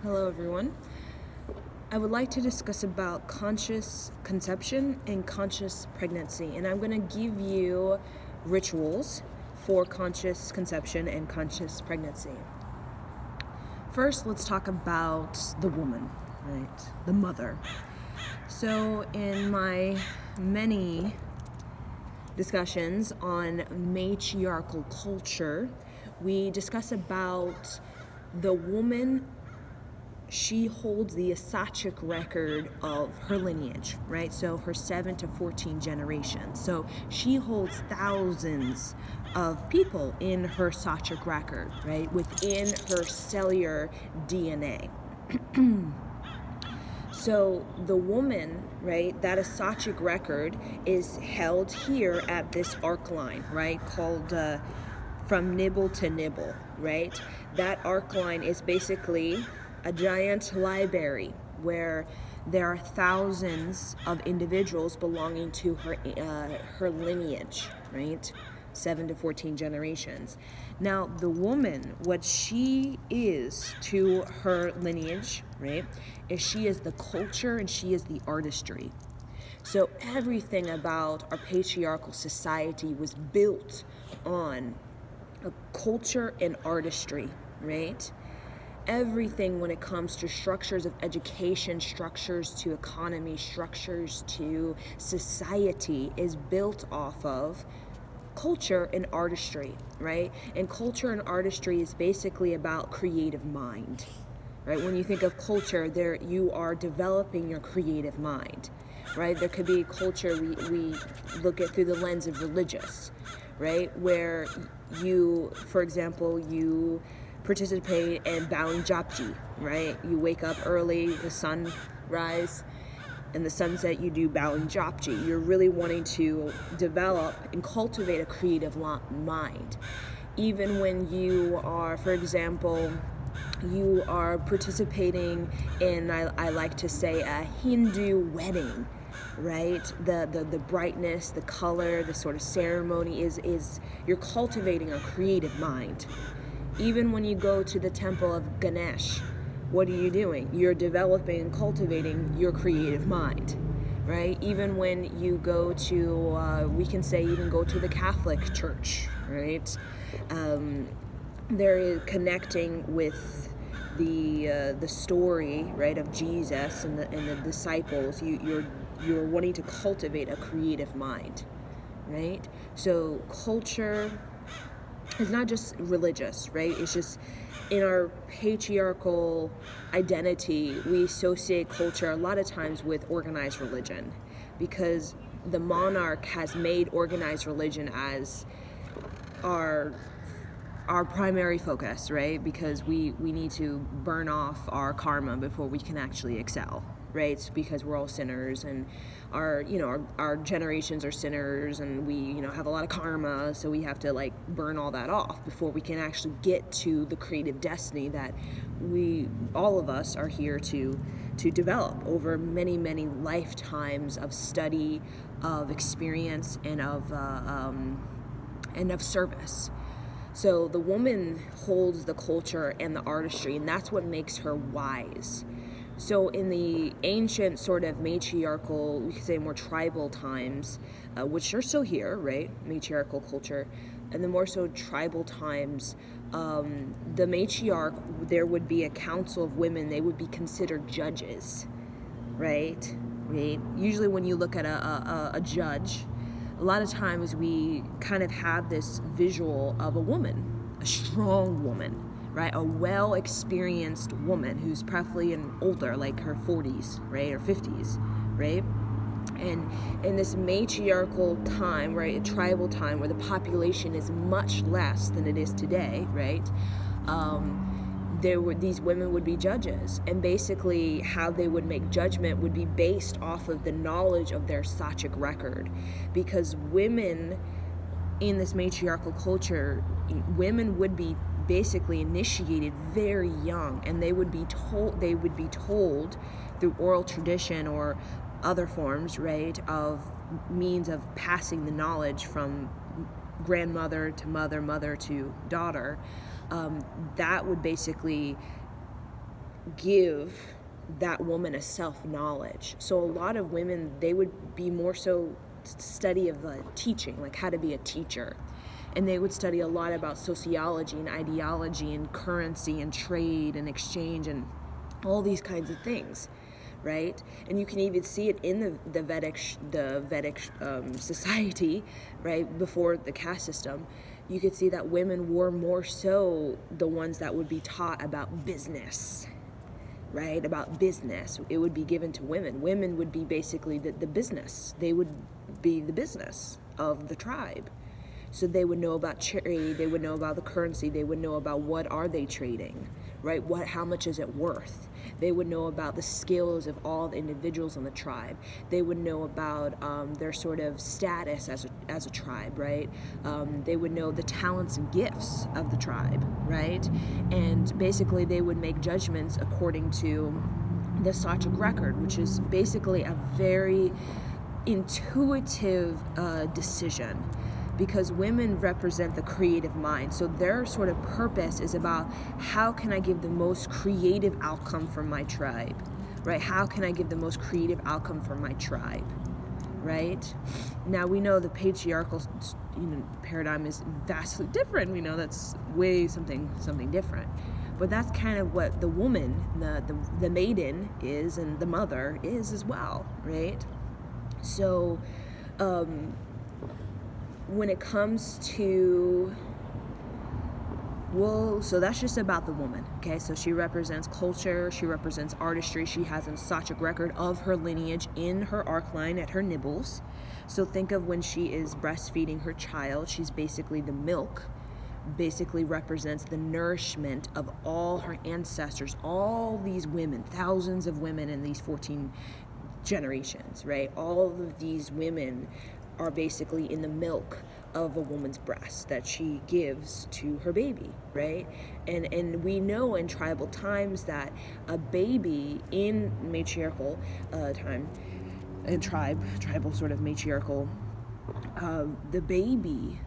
Hello everyone. I would like to discuss about conscious conception and conscious pregnancy, and I'm going to give you rituals for conscious conception and conscious pregnancy. First, let's talk about the woman, right? The mother. So in my many discussions on matriarchal culture, we discuss about the woman. She holds the Akashic record of her lineage, right? So her 7 to 14 generations. So she holds thousands of people in her Akashic record, right? Within her cellular DNA. So the woman, right, that Akashic record is held here at this arc line, right, called from nibble to nibble, right? That arc line is basically a giant library where there are thousands of individuals belonging to her lineage, right? 7 to 14 generations. Now, the woman, what she is to her lineage, right, is she is the culture and she is the artistry. So everything about our patriarchal society was built on a culture and artistry, right? Everything when it comes to structures of education, structures to economy, structures to society is built off of culture and artistry, right? And culture and artistry is basically about creative mind, right? When you think of culture, there you are developing your creative mind, right? There could be culture we look at through the lens of religious, right? Where you, for example, you participate in bowing japji, right? You wake up early, the sunrise, and the sunset, you do bowing japji. You're really wanting to develop and cultivate a creative mind. Even when you are, for example, you are participating in, I like to say, a Hindu wedding, right? The brightness, the color, the sort of ceremony is you're cultivating a creative mind. Even when you go to the temple of Ganesh, what are you doing? You're developing and cultivating your creative mind, right? Even when you go to, we can say even go to the Catholic Church, right? There is connecting with the story, right, of Jesus and the disciples. You're wanting to cultivate a creative mind, right? So culture is not just religious, right? It's just in our patriarchal identity, we associate culture a lot of times with organized religion because the monarch has made organized religion as our primary focus, right? Because we need to burn off our karma before we can actually excel, right? Because we're all sinners and our generations are sinners and we have a lot of karma, so we have to burn all that off before we can actually get to the creative destiny that all of us are here to develop over many lifetimes of study, of experience, and of service. So the woman holds the culture and the artistry, and that's what makes her wise. So in the ancient sort of matriarchal, we could say more tribal times, which are still here, right? Matriarchal culture, and the more so tribal times, the matriarch, there would be a council of women. They would be considered judges, right? Right. Usually when you look at a judge, a lot of times we kind of have this visual of a woman, a strong woman, right? A well-experienced woman who's preferably older, like her 40s, right, or 50s, right? And in this matriarchal time, right, a tribal time where the population is much less than it is today, right? These women would be judges, and basically how they would make judgment would be based off of the knowledge of their Akashic record, because women in this matriarchal culture, women would be basically initiated very young, and they would be told through oral tradition or other forms, right, of means of passing the knowledge from grandmother to mother, mother to daughter. That would basically give that woman a self-knowledge. So a lot of women, they would be more so study of the teaching, like how to be a teacher. And they would study a lot about sociology and ideology and currency and trade and exchange and all these kinds of things, right? And you can even see it in the Vedic society, right, before the caste system. You could see that women were more so the ones that would be taught about business, right? About business. It would be given to women. Women would be basically the business. They would be the business of the tribe. So they would know about trade, they would know about the currency, they would know about what are they trading, right? How much is it worth? They would know about the skills of all the individuals in the tribe. They would know about their sort of status as a tribe, right? They would know the talents and gifts of the tribe, right? And basically they would make judgments according to the Sachic record, which is basically a very intuitive decision, because women represent the creative mind. So their sort of purpose is about, how can I give the most creative outcome for my tribe, right? How can I give the most creative outcome for my tribe, right? Now we know the patriarchal paradigm is vastly different. We know that's way something different. But that's kind of what the woman, the maiden is, and the mother is as well, right? So when it comes to, so that's just about the woman, okay? So she represents culture, she represents artistry, she has a Sachic record of her lineage in her arc line at her nibbles. So think of when she is breastfeeding her child, she's basically the milk, basically represents the nourishment of all her ancestors, all these women, thousands of women in these 14 generations, right? All of these women are basically in the milk of a woman's breast that she gives to her baby, right? And we know in tribal times that a baby in matriarchal time, in tribal sort of matriarchal, the baby,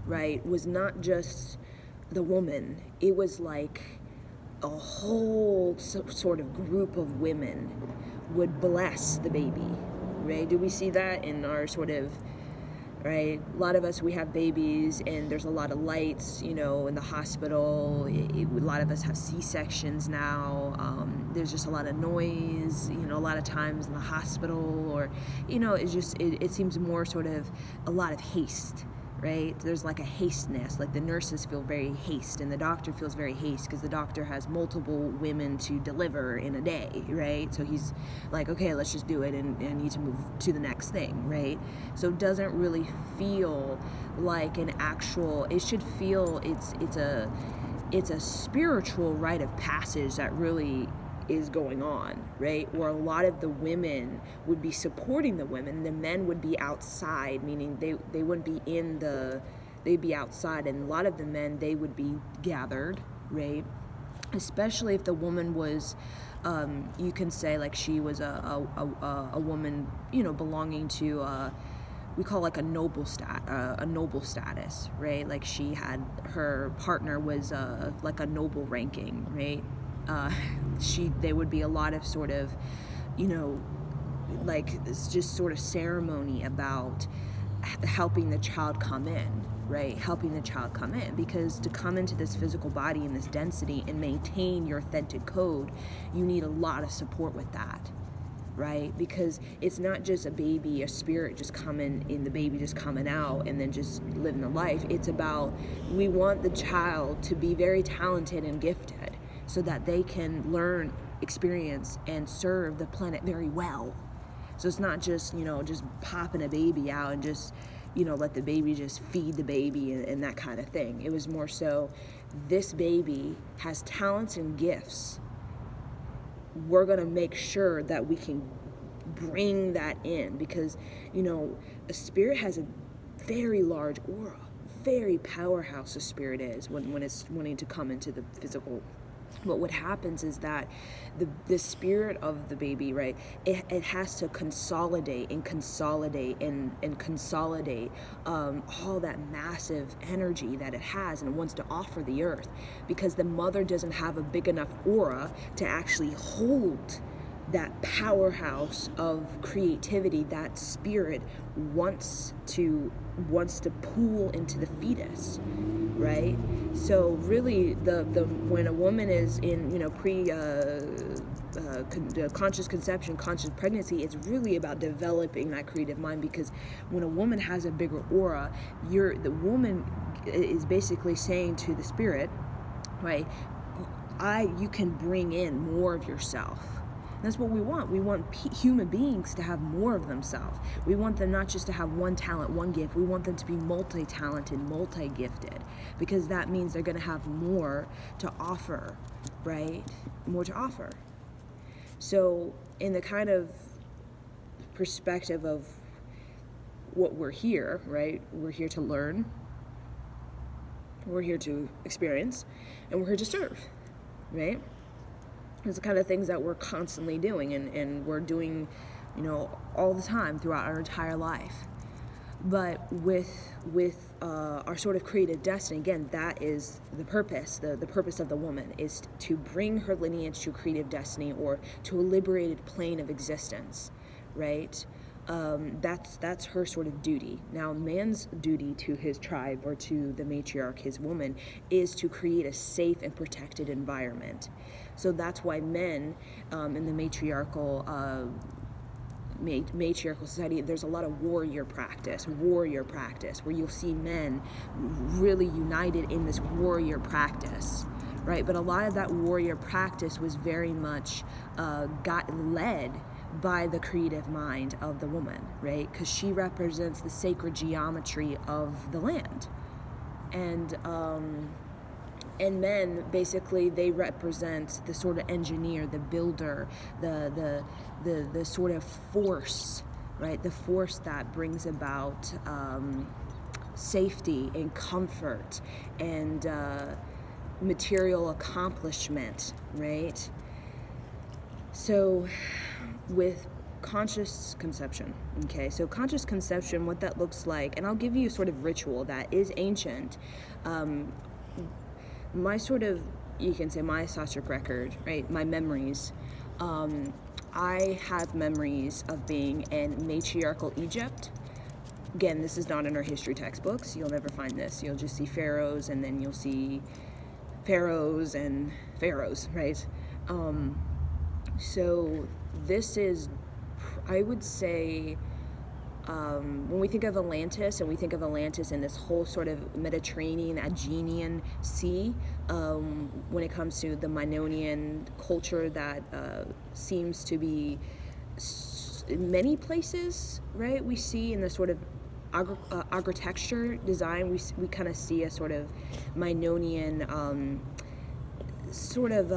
right, was not just the woman. It was like a whole sort of group of women would bless the baby, right? Do we see that in our sort of, right? A lot of us, we have babies and there's a lot of lights, in the hospital. A lot of us have C-sections now. There's just a lot of noise, a lot of times in the hospital, or, it's just, it seems more sort of a lot of haste, right? There's like a hasteness, like the nurses feel very haste and the doctor feels very haste because the doctor has multiple women to deliver in a day, right? So he's like, okay, let's just do it and need to move to the next thing, right? So it doesn't really feel like an actual, it should feel it's a spiritual rite of passage that really is going on, right? Where a lot of the women would be supporting the women, the men would be outside, meaning they wouldn't be they'd be outside, and a lot of the men, they would be gathered, right? Especially if the woman was, you can say like she was a woman, belonging to, we call like a noble status, right? Like she had, her partner was like a noble ranking, right? They would be a lot of sort of, like it's just sort of ceremony about helping the child come in, right? Helping the child come in, because to come into this physical body in this density and maintain your authentic code, you need a lot of support with that, right? Because it's not just a baby, a spirit just coming in, the baby just coming out and then just living the life. It's about, we want the child to be very talented and gifted so that they can learn, experience, and serve the planet very well. So it's not just, just popping a baby out and just, let the baby just feed the baby and that kind of thing. It was more so, this baby has talents and gifts. We're going to make sure that we can bring that in, because, a spirit has a very large aura, very powerhouse a spirit is when it's wanting to come into the physical But what happens is that the spirit of the baby, right, it has to consolidate and consolidate and consolidate all that massive energy that it has and it wants to offer the earth, because the mother doesn't have a big enough aura to actually hold that powerhouse of creativity. That spirit wants to pool into the fetus, right? So really, the when a woman is in conscious conception, conscious pregnancy, it's really about developing that creative mind, because when a woman has a bigger aura, the woman is basically saying to the spirit, right, you can bring in more of yourself. That's what we want. We want human beings to have more of themselves. We want them not just to have one talent, one gift. We want them to be multi-talented, multi-gifted, because that means they're going to have more to offer, right? More to offer. So in the kind of perspective of what we're here, right? We're here to learn. We're here to experience, and we're here to serve, right? It's the kind of things that we're constantly doing, and we're doing, all the time throughout our entire life. But with our sort of creative destiny, again, that is the purpose. The purpose of the woman is to bring her lineage to creative destiny, or to a liberated plane of existence, right? That's her sort of duty. Now, man's duty to his tribe, or to the matriarch, his woman, is to create a safe and protected environment. So that's why men in the matriarchal society, there's a lot of warrior practice, where you'll see men really united in this warrior practice, right? But a lot of that warrior practice was very much got led by the creative mind of the woman, right? Because she represents the sacred geometry of the land. And men, basically, they represent the sort of engineer, the builder, the sort of force, right? The force that brings about safety and comfort and material accomplishment, right? So with conscious conception, okay, so conscious conception, what that looks like, and I'll give you a sort of ritual that is ancient. My sort of, you can say, my Sastric record, right, my memories, I have memories of being in matriarchal Egypt. Again, this is not in our history textbooks. You'll never find this. You'll just see pharaohs, and then you'll see pharaohs and pharaohs, right? So this is, I would say, when we think of Atlantis, and we think of Atlantis in this whole sort of Mediterranean, Aegean Sea, when it comes to the Minoan culture that seems to be in many places, right? We see in the sort of architecture design, we kind of see a sort of Minoan sort of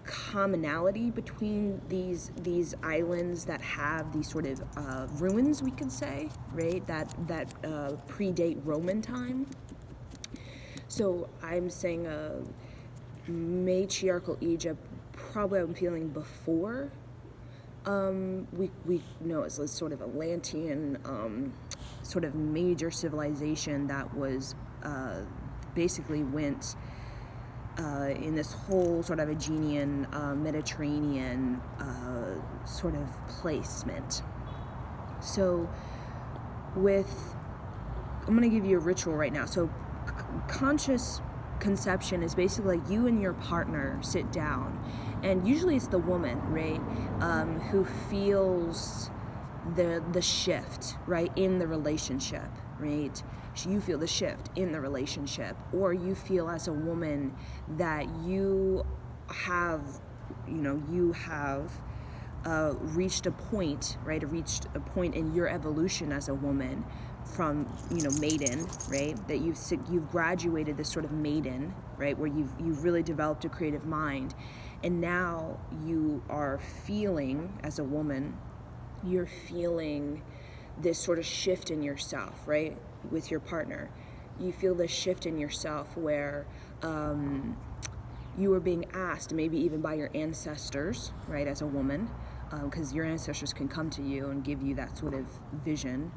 commonality between these islands that have these sort of ruins, we could say, right, that predate Roman time. So I'm saying matriarchal Egypt, probably I'm feeling before we know it's a sort of Atlantean sort of major civilization that was basically went in this whole sort of Aegean, Mediterranean sort of placement. So I'm going to give you a ritual right now. So conscious conception is basically like you and your partner sit down, and usually it's the woman, right, who feels the shift, right, in the relationship, right? You feel the shift in the relationship, or you feel as a woman that you have reached a point, right? Reached a point in your evolution as a woman from, maiden, right? That you've graduated this sort of maiden, right? Where you've really developed a creative mind, and now you are feeling, as a woman, you're feeling this sort of shift in yourself, right? With your partner, you feel this shift in yourself where you are being asked, maybe even by your ancestors, right, as a woman, because your ancestors can come to you and give you that sort of vision,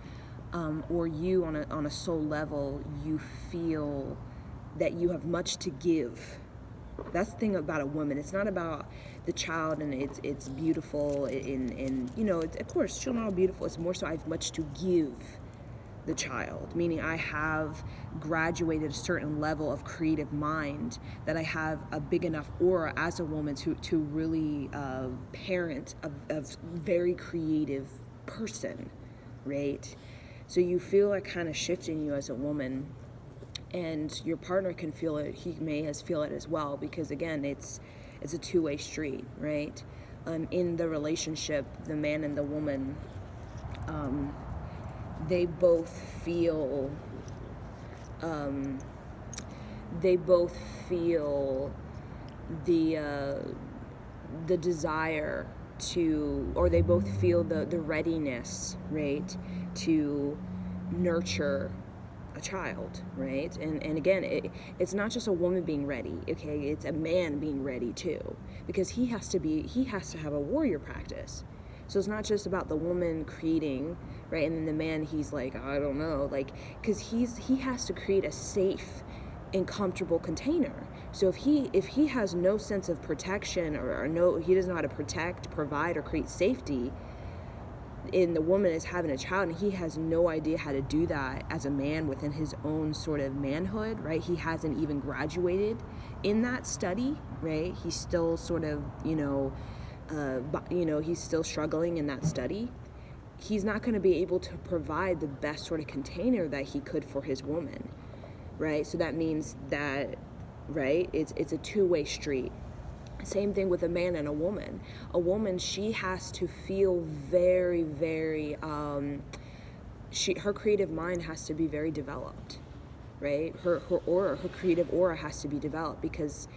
or you on a soul level, you feel that you have much to give. That's the thing about a woman. It's not about the child and it's beautiful and of course children are beautiful. It's more so I have much to give the child, meaning I have graduated a certain level of creative mind, that I have a big enough aura as a woman to really parent a very creative person, right? So you feel like kind of shifting you as a woman, and your partner can feel it. He may feel it as well, because again, it's a two-way street, right? In the relationship, the man and the woman, they both feel the desire to, or they both feel the readiness, right, to nurture a child, right? And again, it's not just a woman being ready, okay? It's a man being ready too, because he has to have a warrior practice. So it's not just about the woman creating, right? And then the man, he's like, I don't know, like, because he has to create a safe and comfortable container. So if he has no sense of protection, or no, he doesn't know how to protect, provide, or create safety, and the woman is having a child and he has no idea how to do that as a man within his own sort of manhood, right? He hasn't even graduated in that study, right? He's still sort of, he's still struggling in that study. He's not going to be able to provide the best sort of container that he could for his woman, right? So that means that, right, it's a two-way street. Same thing with a man and a woman. A woman, she has to feel very, very, her creative mind has to be very developed, right? Her creative aura has to be developed, because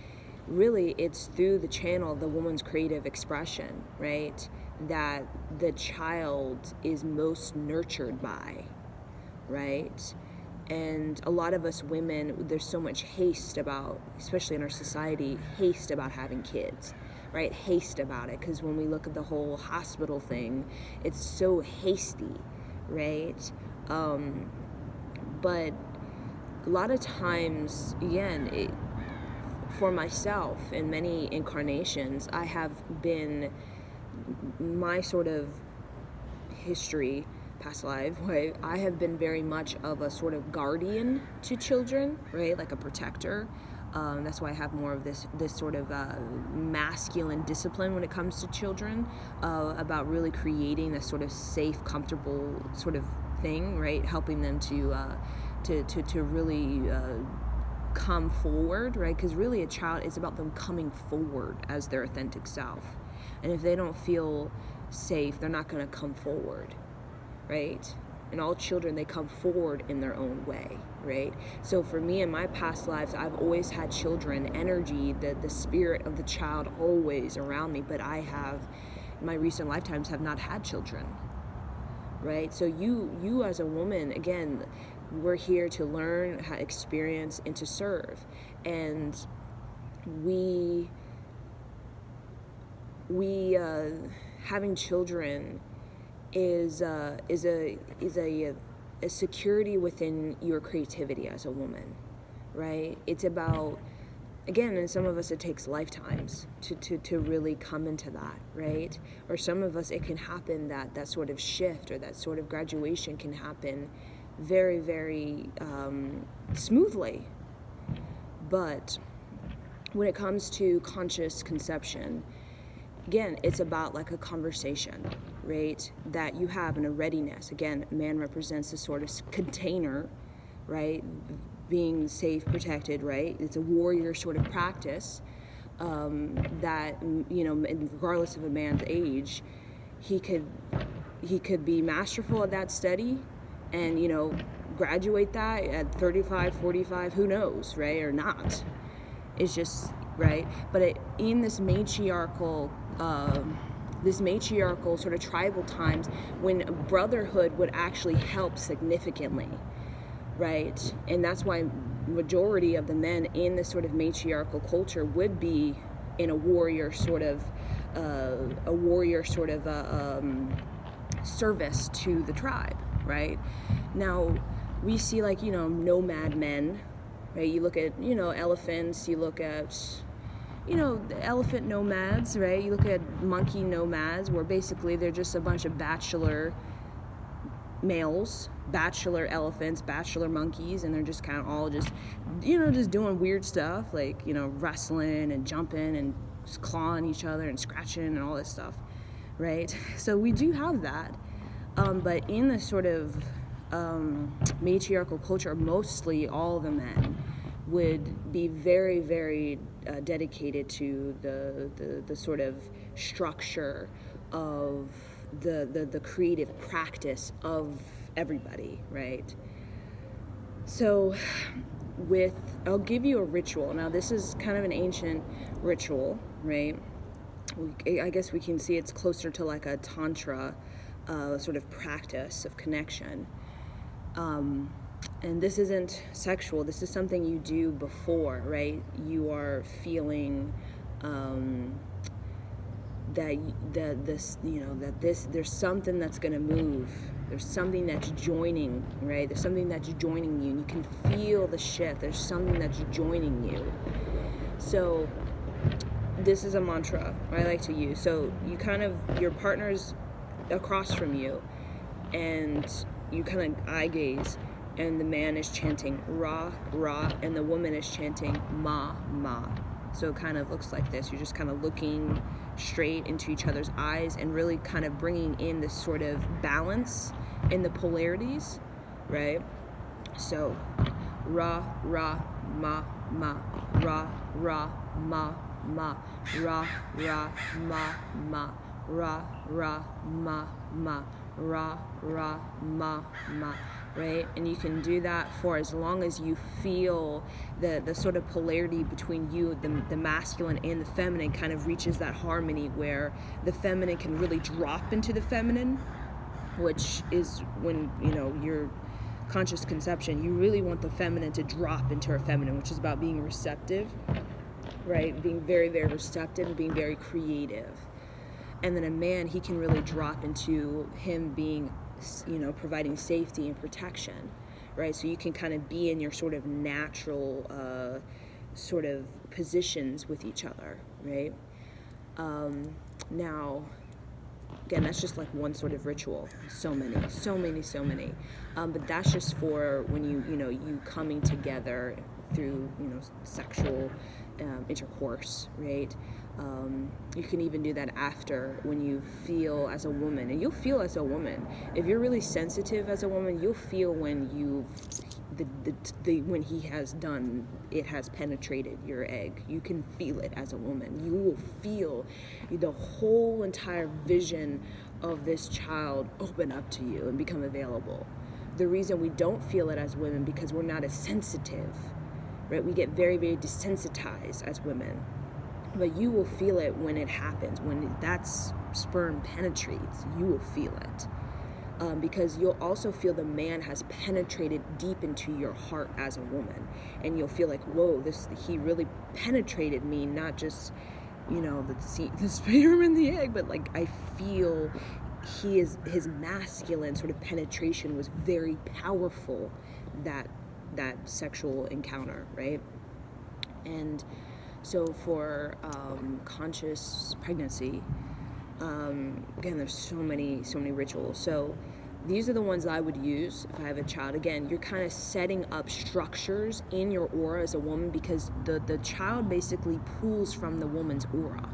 really it's through the channel of the woman's creative expression, right, that the child is most nurtured by, right? And a lot of us women, there's so much haste about, especially in our society, haste about having kids, right? Haste about it, because when we look at the whole hospital thing, it's so hasty, right? But a lot of times, again, for myself, in many incarnations, I have been, my sort of history, past life, right, I have been very much of a sort of guardian to children, right, like a protector. That's why I have more of this sort of masculine discipline when it comes to children, about really creating this sort of safe, comfortable sort of thing, right, helping them to really come forward, right, because really a child, it's about them coming forward as their authentic self, and if they don't feel safe, they're not going to come forward, right? And all children, they come forward in their own way, right? So for me, in my past lives, I've always had children energy, the spirit of the child always around me, but I have, in my recent lifetimes, have not had children, right? So you as a woman, again, we're here to learn, how to experience, and to serve. And we having children is a security within your creativity as a woman, right? It's about, again, and some of us it takes lifetimes to really come into that, right? Or some of us it can happen, that sort of shift or that sort of graduation can happen very, very smoothly. But when it comes to conscious conception, again, it's about like a conversation, right, that you have in a readiness. Again, man represents a sort of container, right, being safe, protected, right? It's a warrior sort of practice, that, regardless of a man's age, he could be masterful at that study and, graduate that at 35, 45, who knows, right, or not. It's just, right? But in this matriarchal sort of tribal times, when brotherhood would actually help significantly, right? And that's why majority of the men in this sort of matriarchal culture would be in a warrior sort of service to the tribe, right? Now we see, like, nomad men, right? You look at, elephants, you look at, the elephant nomads, right? You look at monkey nomads, where basically they're just a bunch of bachelor males, bachelor elephants, bachelor monkeys, and they're just kind of all just doing weird stuff, like, wrestling and jumping and just clawing each other and scratching and all this stuff, right? So we do have that, but in the sort of matriarchal culture, mostly all the men would be very, very dedicated to the sort of structure of the creative practice of everybody, right? So I'll give you a ritual. Now, this is kind of an ancient ritual, right? I guess we can see it's closer to like a tantra sort of practice of connection. And this isn't sexual. This is something you do before, right? You are feeling that there's something that's going to move. There's something that's joining, right? There's something that's joining you, and you can feel the shift. There's something that's joining you. So this is a mantra I like to use. So your partner's across from you, and you kind of eye gaze, and the man is chanting Ra, Ra, and the woman is chanting Ma, Ma. So it kind of looks like this. You're just kind of looking straight into each other's eyes and really kind of bringing in this sort of balance in the polarities, right? So Ra, Ra, Ma, Ma, Ra, Ra, Ma, Ma, Ra, Ra, Ma, Ma, Ra, Ra, Ma, Ma, Ra, Ra, Ma, Ma, right? And you can do that for as long as you feel the sort of polarity between you, the masculine and the feminine, kind of reaches that harmony where the feminine can really drop into the feminine, which is when, your conscious conception, you really want the feminine to drop into her feminine, which is about being receptive, right? Being very, very receptive and being very creative. And then a man, he can really drop into him being, providing safety and protection, right? So you can kind of be in your sort of natural sort of positions with each other, right? Now, again, that's just like one sort of ritual. So many. But that's just for when you coming together through, sexual intercourse, right? You can even do that after, when you feel as a woman, and you'll feel as a woman. If you're really sensitive as a woman, you'll feel when when he has done, it has penetrated your egg. You can feel it as a woman. You will feel the whole entire vision of this child open up to you and become available. The reason we don't feel it as women, because we're not as sensitive, right? We get very, very desensitized as women. But you will feel it when it happens. When that sperm penetrates, you will feel it. Because you'll also feel the man has penetrated deep into your heart as a woman. And you'll feel like, whoa, he really penetrated me, not just, the sperm and the egg, but like I feel his masculine sort of penetration was very powerful, that sexual encounter, right? And so for conscious pregnancy, again, there's so many rituals. So these are the ones I would use if I have a child. Again, you're kind of setting up structures in your aura as a woman, because the child basically pulls from the woman's aura,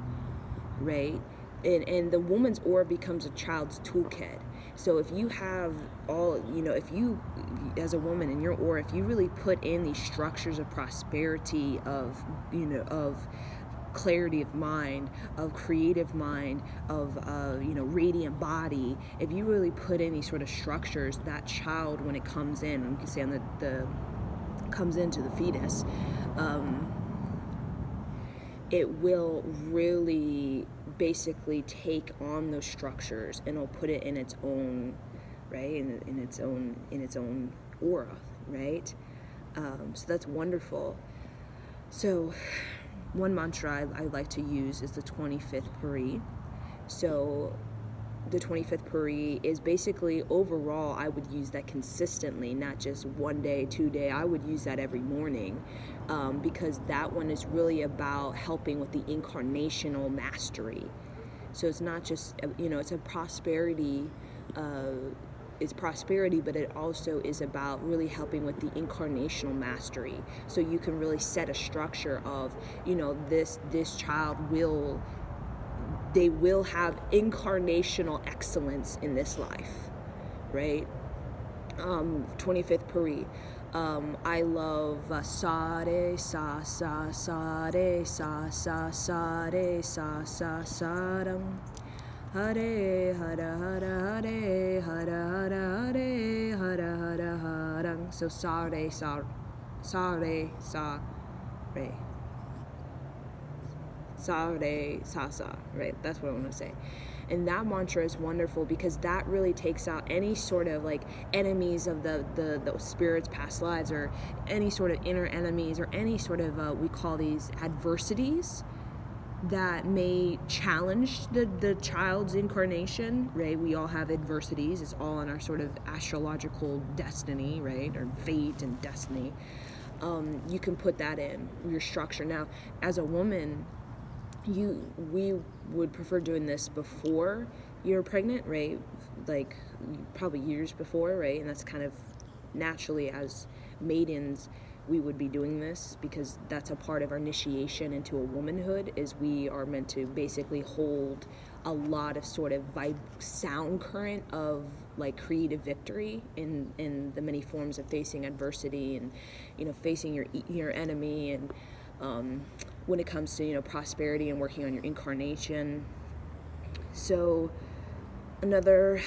right? And the woman's aura becomes a child's toolkit. So if you have if you, as a woman in your aura, if you really put in these structures of prosperity, of clarity of mind, of creative mind, of radiant body, if you really put in these sort of structures, that child, when it comes in, you can say on comes into the fetus, it will really basically take on those structures, and it'll put it in its own, right, in its own aura, right? So that's wonderful. So one mantra I like to use is the 25th Puri. So the 25th Puri is basically, overall, I would use that consistently, not just one day, 2 day. I would use that every morning, because that one is really about helping with the incarnational mastery. So it's not just, it's a prosperity, it's prosperity, but it also is about really helping with the incarnational mastery. So you can really set a structure of, this child they will have incarnational excellence in this life, right? 25th Puri. I love sa re sa sa sa re sa sa sa re sa sa sa ram. Hare hara hara hare hara hara hare hara hara harang. So sa re sa re. Sa re sa sa, right? That's what I want to say. And that mantra is wonderful because that really takes out any sort of like enemies of the spirit's past lives, or any sort of inner enemies, or any sort of we call these adversities that may challenge the child's incarnation, right? We all have adversities. It's all in our sort of astrological destiny, right? Or fate and destiny. You can put that in your structure. Now, as a woman, we would prefer doing this before you're pregnant, right? Like probably years before, right? And that's kind of naturally, as maidens, we would be doing this because that's a part of our initiation into a womanhood, is we are meant to basically hold a lot of sort of sound current of like creative victory in the many forms of facing adversity and, facing your enemy, and when it comes to, prosperity and working on your incarnation. So another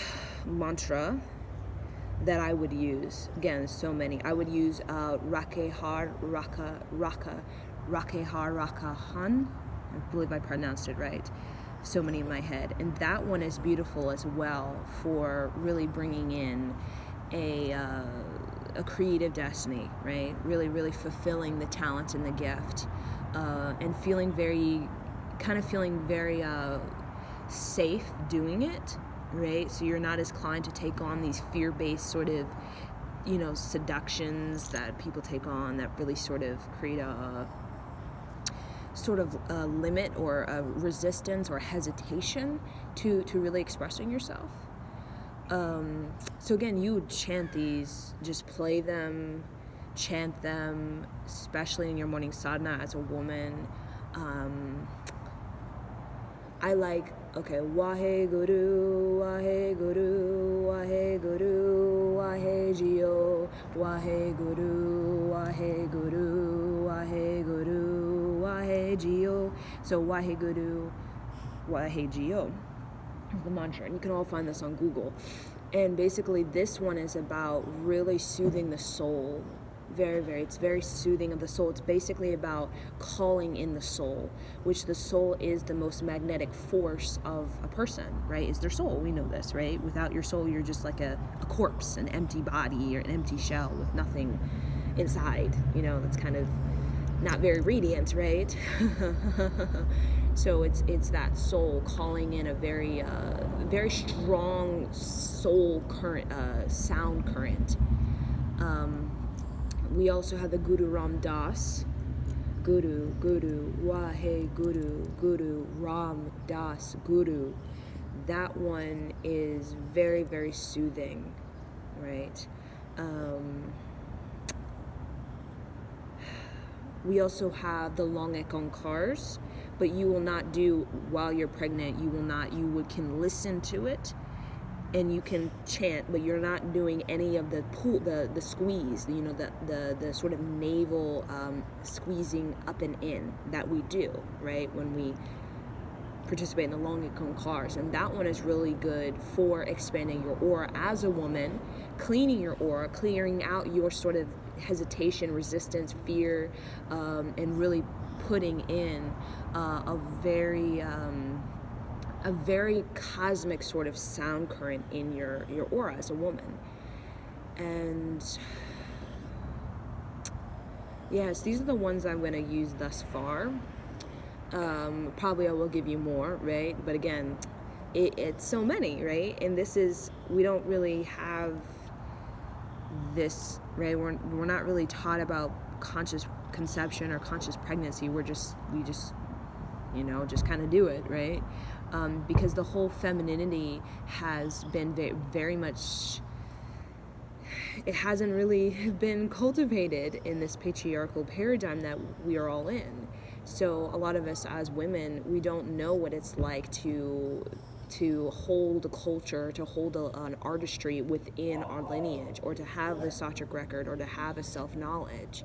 mantra that I would use, again, so many, I would use Rakehar Raka Han. I believe I pronounced it right. So many in my head. And that one is beautiful as well for really bringing in a creative destiny, right? Really, really fulfilling the talent and the gift, and feeling very safe doing it, right? So you're not as inclined to take on these fear-based sort of, seductions that people take on that really sort of create a sort of a limit or a resistance or hesitation to really expressing yourself. So again, you would chant these, just play them, chant them, especially in your morning sadhana as a woman. I like, Wahe Guru, Wahe Guru, Wahe Guru, Wahe Jio, Wahe Guru, Wahe Guru, Wahe Guru, Wahe Jio. So Wahe Guru, Wahe Jio is the mantra, and you can all find this on Google. And basically this one is about really soothing the soul. It's very soothing of the soul. It's basically about calling in the soul, which the soul is the most magnetic force of a person, right? Is their soul. We know this, right? Without your soul, you're just like a corpse, an empty body, or an empty shell with nothing inside. That's kind of not very radiant, right? So it's that soul calling in a very very strong soul current, sound current. We also have the Guru Ram Das. Guru, Wahe Guru, Guru Ram Das, Guru. That one is very, very soothing, right? We also have the Long Ekonkars, but you will not do while you're pregnant. You can listen to it and you can chant, but you're not doing any of the pull, the squeeze, the sort of navel squeezing up and in that we do, right, when we participate in the Long Ekonkars. And that one is really good for expanding your aura as a woman, cleaning your aura, clearing out your sort of hesitation, resistance, fear, and really putting in a very cosmic sort of sound current in your aura as a woman. And Yes, these are the ones I'm going to use thus far. Probably I will give you more, right? But again, it's so many, right? And we don't really have this, right? We're not really taught about conscious conception or conscious pregnancy. We just just kind of do it, right? Because the whole femininity has been very much, it hasn't really been cultivated in this patriarchal paradigm that we are all in. So a lot of us as women, we don't know what it's like to hold a culture, to hold an artistry within our lineage, or to have a satric record, or to have a self-knowledge.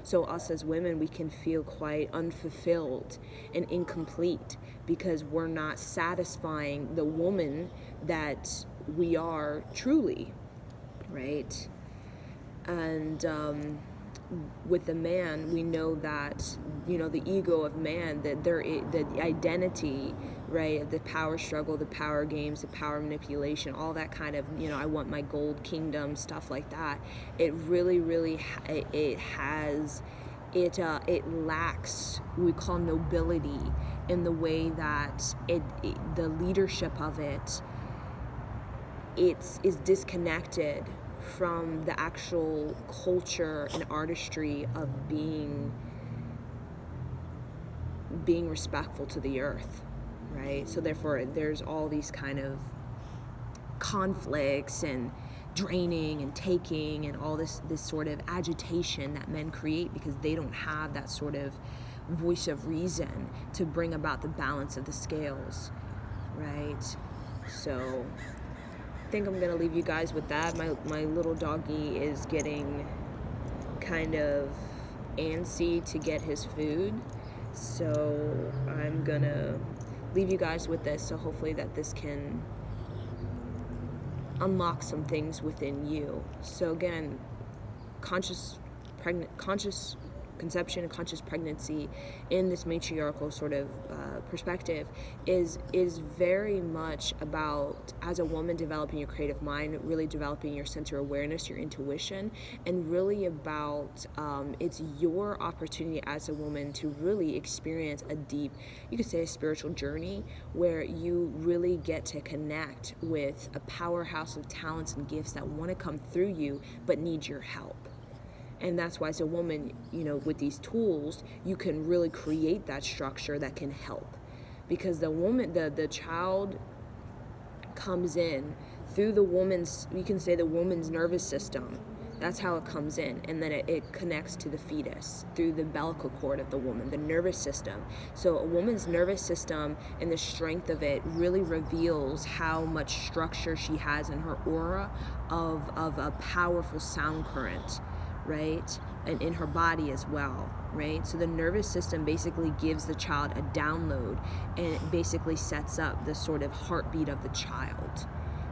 So us as women, we can feel quite unfulfilled and incomplete because we're not satisfying the woman that we are truly, right? And with the man, we know that, the ego of man, that the identity, right, the power struggle, the power games, the power manipulation, all that kind of, I want my gold kingdom, stuff like that. It really, really, it lacks what we call nobility in the way that the leadership of it is disconnected from the actual culture and artistry of being respectful to the earth, right? So therefore there's all these kind of conflicts and draining and taking and all this sort of agitation that men create because they don't have that sort of voice of reason to bring about the balance of the scales, right? So I think I'm gonna leave you guys with that. My little doggy is getting kind of antsy to get his food, so I'm gonna leave you guys with this. So hopefully that this can unlock some things within you. So again, conscious conception and conscious pregnancy in this matriarchal sort of perspective is very much about, as a woman, developing your creative mind, really developing your sensory awareness, your intuition, and really about it's your opportunity as a woman to really experience a deep, you could say a spiritual journey, where you really get to connect with a powerhouse of talents and gifts that want to come through you but need your help. And that's why as a woman, with these tools, you can really create that structure that can help. Because the woman, the child comes in through the woman's, you can say the woman's nervous system. That's how it comes in. And then it connects to the fetus through the umbilical cord of the woman, the nervous system. So a woman's nervous system and the strength of it really reveals how much structure she has in her aura of a powerful sound current, right? And in her body as well, right? So the nervous system basically gives the child a download, and it basically sets up the sort of heartbeat of the child,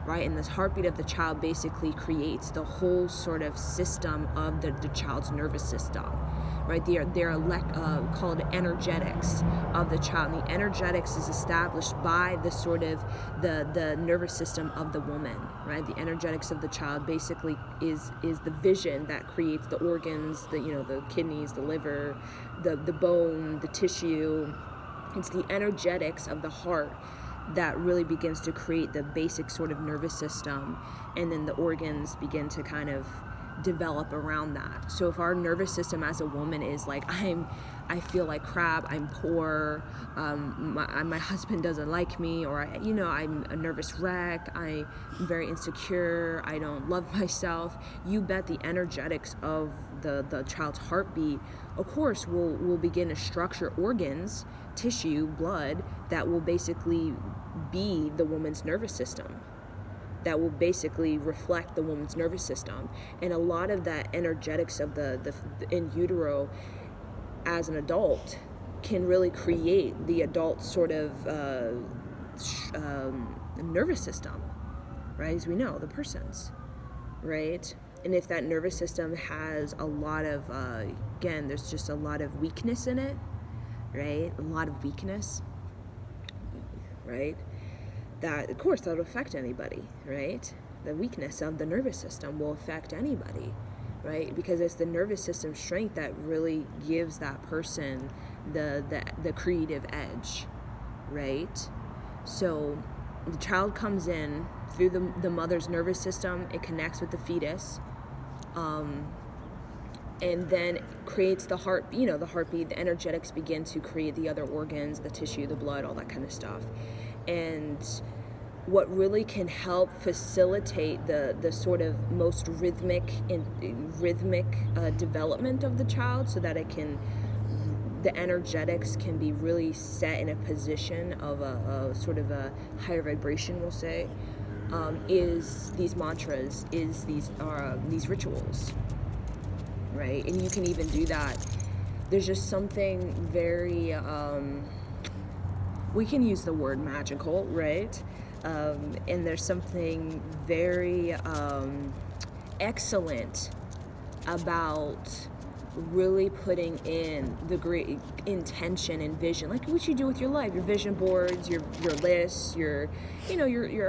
right? And this heartbeat of the child basically creates the whole sort of system of the child's nervous system, right? They're called energetics of the child. And the energetics is established by the sort of the nervous system of the woman, right? The energetics of the child basically is the vision that creates the organs, the kidneys, the liver, the bone, the tissue. It's the energetics of the heart that really begins to create the basic sort of nervous system, and then the organs begin to kind of develop around that. So if our nervous system as a woman is like, I feel like crap, I'm poor, my husband doesn't like me, or I'm a nervous wreck, I'm very insecure, I don't love myself, you bet the energetics of the child's heartbeat, of course, will begin to structure organs, tissue, blood, that will basically be the woman's nervous system, that will basically reflect the woman's nervous system. And a lot of that energetics of the in utero as an adult can really create the adult sort of nervous system, right? As we know, the person's, right? And if that nervous system has a lot of, again, there's just a lot of weakness in it, right? A lot of weakness, right? That, of course, that will affect anybody, right? The weakness of the nervous system will affect anybody, right? Because it's the nervous system strength that really gives that person the creative edge, right? So the child comes in through the mother's nervous system, it connects with the fetus, and then creates the heart, the heartbeat, the energetics begin to create the other organs, the tissue, the blood, all that kind of stuff. And what really can help facilitate the sort of most rhythmic development of the child, so that the energetics can be really set in a position of a sort of a higher vibration, we'll say, is these mantras, is these rituals, right? And you can even do that. There's just something very, we can use the word magical, right? And there's something very excellent about really putting in the great intention and vision, like what you do with your life, your vision boards, your lists, you're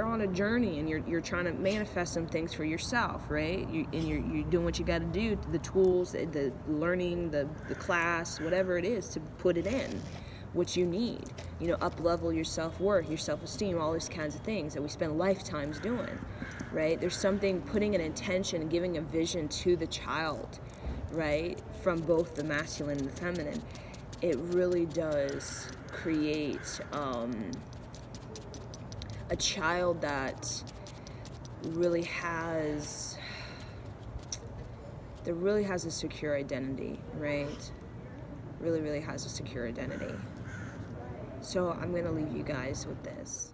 on a journey, and you're trying to manifest some things for yourself, right? You're doing what you got to do, the tools, the learning, the class, whatever it is, to put it in what you need, up level your self-worth, your self-esteem, all these kinds of things that we spend lifetimes doing, right? There's something, putting an intention and giving a vision to the child, right, from both the masculine and the feminine. It really does create a child that really has a secure identity, right? Really has a secure identity. So I'm going to leave you guys with this.